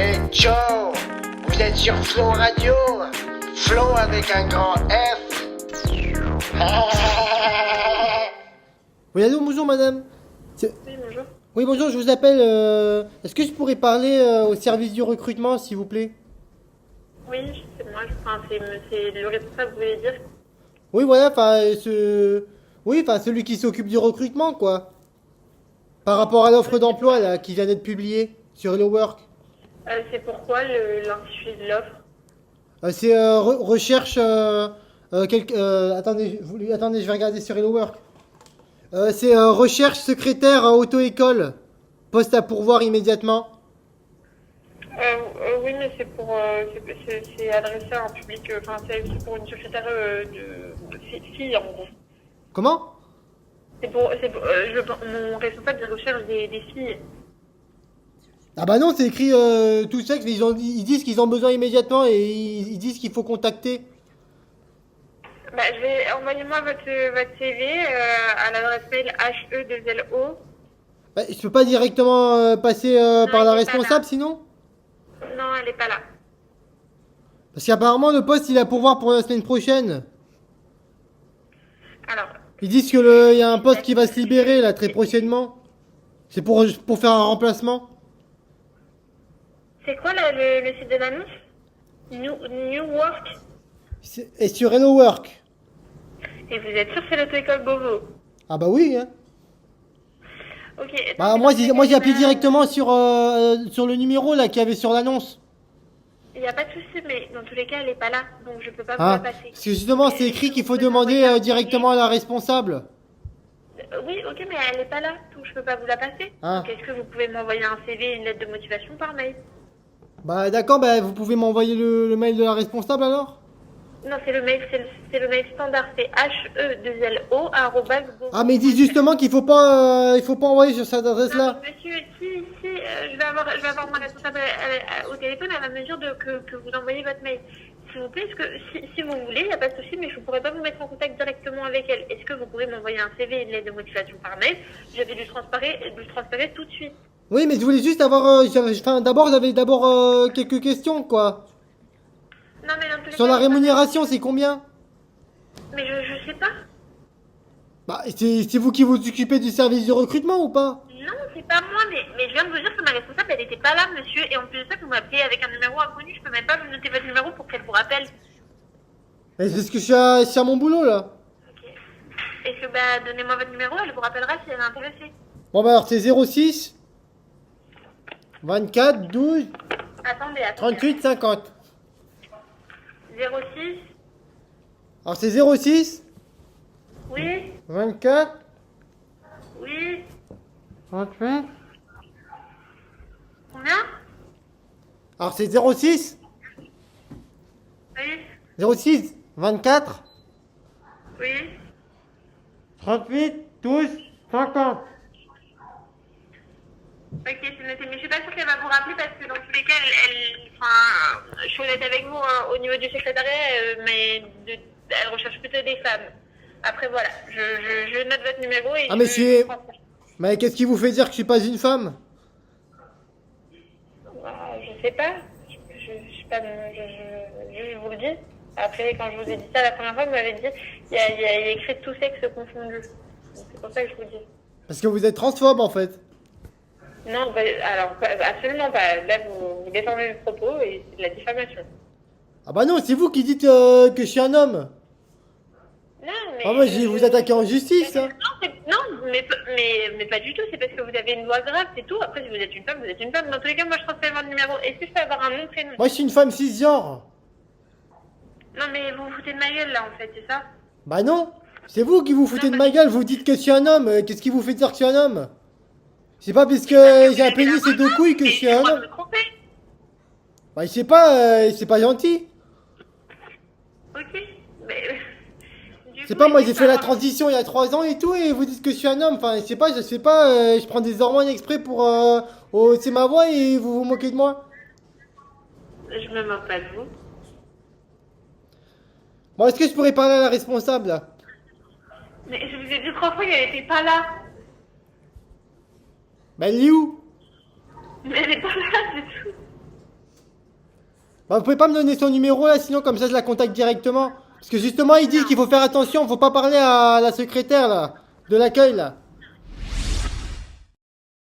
Et ciao, vous êtes sur Flow Radio, Flow avec un grand F. Oui, allô, bonjour madame. Oui, bonjour. Oui, bonjour, je vous appelle. Est-ce que je pourrais parler au service du recrutement, s'il vous plaît? Oui, c'est moi, c'est le responsable, vous voulez dire? Oui, voilà, celui qui s'occupe du recrutement, quoi. Par rapport à l'offre d'emploi, là, qui vient d'être publiée sur Hello Work. C'est pourquoi l'intitulé de l'offre? C'est recherche. Attendez, attendez, je vais regarder sur Hello Work. C'est recherche secrétaire auto-école. Poste à pourvoir immédiatement. Oui, mais c'est pour, c'est adressé à un public, enfin, c'est pour une secrétaire de fille, en gros. Comment? Mon responsable il recherche des filles. Ah bah non, c'est écrit tout sexe, mais ils disent qu'ils ont besoin immédiatement et ils disent qu'il faut contacter. Bah, envoyez-moi votre CV à l'adresse mail HE2LO. Bah, je peux pas directement passer par la responsable sinon? Non, elle est pas là. Parce qu'apparemment le poste il a pour voir pour la semaine prochaine. Alors, Ils disent que il y a un poste qui va se libérer là très prochainement. C'est pour faire un remplacement. c'est quoi le site de l'annonce? New Work. Et sur Hello Work. Et vous êtes sûr que c'est l'auto-école Beauvau? Ah bah oui. Hein. Ok. Bah moi j'ai appelé directement sur le numéro là qu'il y avait sur l'annonce. Il n'y a pas de souci, mais dans tous les cas, elle n'est pas là, donc je peux pas vous Ah, la passer. parce que justement c'est écrit qu'il faut demander directement à la responsable. Oui, ok, mais elle n'est pas là, donc je peux pas vous la passer. Ah. Donc est-ce que vous pouvez m'envoyer un CV et une lettre de motivation par mail? Bah d'accord, bah vous pouvez m'envoyer le mail de la responsable alors? Non, c'est le mail standard, c'est HE2LO Ah mais ils disent justement qu'il faut pas envoyer sur cette adresse Non, là. monsieur, je vais avoir mon responsable au téléphone à la mesure que vous envoyez votre mail. S'il vous plaît, si vous voulez, il n'y a pas de souci, mais je ne pourrais pas vous mettre en contact directement avec elle. Est-ce que vous pouvez m'envoyer un CV et une lettre de motivation par mail? Je vais lui transférer tout de suite. Oui mais je voulais juste avoir j'avais d'abord quelques questions quoi. Non, mais dans tous les Sur cas, la rémunération c'est combien? Mais je sais pas. Bah c'est vous qui vous occupez du service de recrutement ou pas? Non, c'est pas moi, mais je viens de vous dire que ma responsable, elle n'était pas là, monsieur. Et en plus de ça, vous m'appelez avec un numéro inconnu. Je peux même pas vous noter votre numéro pour qu'elle vous rappelle. Mais c'est ce que je suis à mon boulot là. Ok. Est-ce que, bah, donnez-moi votre numéro, elle vous rappellera si elle est intéressée. Bon bah alors c'est 06 24 12 Attendez. 38 50. 06. Alors c'est 06 Oui. 24 Oui. 38. Combien? Alors c'est 06 Oui. 06 24 Oui. 38 12 50. Ok, c'est noté. Mais je suis pas sûre qu'elle va vous rappeler parce que dans tous les cas, je suis honnête avec vous, au niveau du secrétariat, elle recherche plutôt des femmes. Après, voilà, je note votre numéro et Ah mais mais qu'est-ce qui vous fait dire que je suis pas une femme? Je sais pas. Je sais pas, je vous le dis. Après, quand je vous ai dit ça la première fois, vous m'avez dit il y a écrit tout sexe confondu. Donc, c'est pour ça que je vous dis. Parce que vous êtes transphobe en fait. Non, alors, absolument pas. Là, vous déformez mes propos et c'est de la diffamation. Ah bah non, c'est vous qui dites que je suis un homme. Non, mais... Ah moi je vais vous attaquer en justice. Hein. Non, mais pas du tout. C'est parce que vous avez une voix grave, c'est tout. Après, si vous êtes une femme, vous êtes une femme. Dans tous les cas, moi, je transfère votre numéro. Est-ce que je peux avoir un nom, prénom? Moi je suis une femme cisgenre. Non, mais vous vous foutez de ma gueule, là, en fait, c'est ça? Bah non. C'est vous qui vous foutez de ma gueule, vous dites que je suis un homme. Qu'est-ce qui vous fait dire que je suis un homme? C'est pas parce que j'ai un pénis et deux couilles que je suis un homme. Bah je sais pas, c'est pas gentil. Ok, mais... C'est pas moi j'ai fait la transition il y a 3 ans et tout et vous dites que je suis un homme. Enfin je sais pas, je sais pas, je prends des hormones exprès pour c'est ma voix et vous vous moquez de moi. Je me moque pas de vous. Bon est-ce que je pourrais parler à la responsable là? Mais je vous ai dit 3 fois qu'elle était pas là. Bah elle est où? Mais elle est pas là, c'est tout. Bah, vous pouvez pas me donner son numéro là, sinon comme ça je la contacte directement. Parce que justement, ils disent qu'il faut faire attention, faut pas parler à la secrétaire là, de l'accueil là.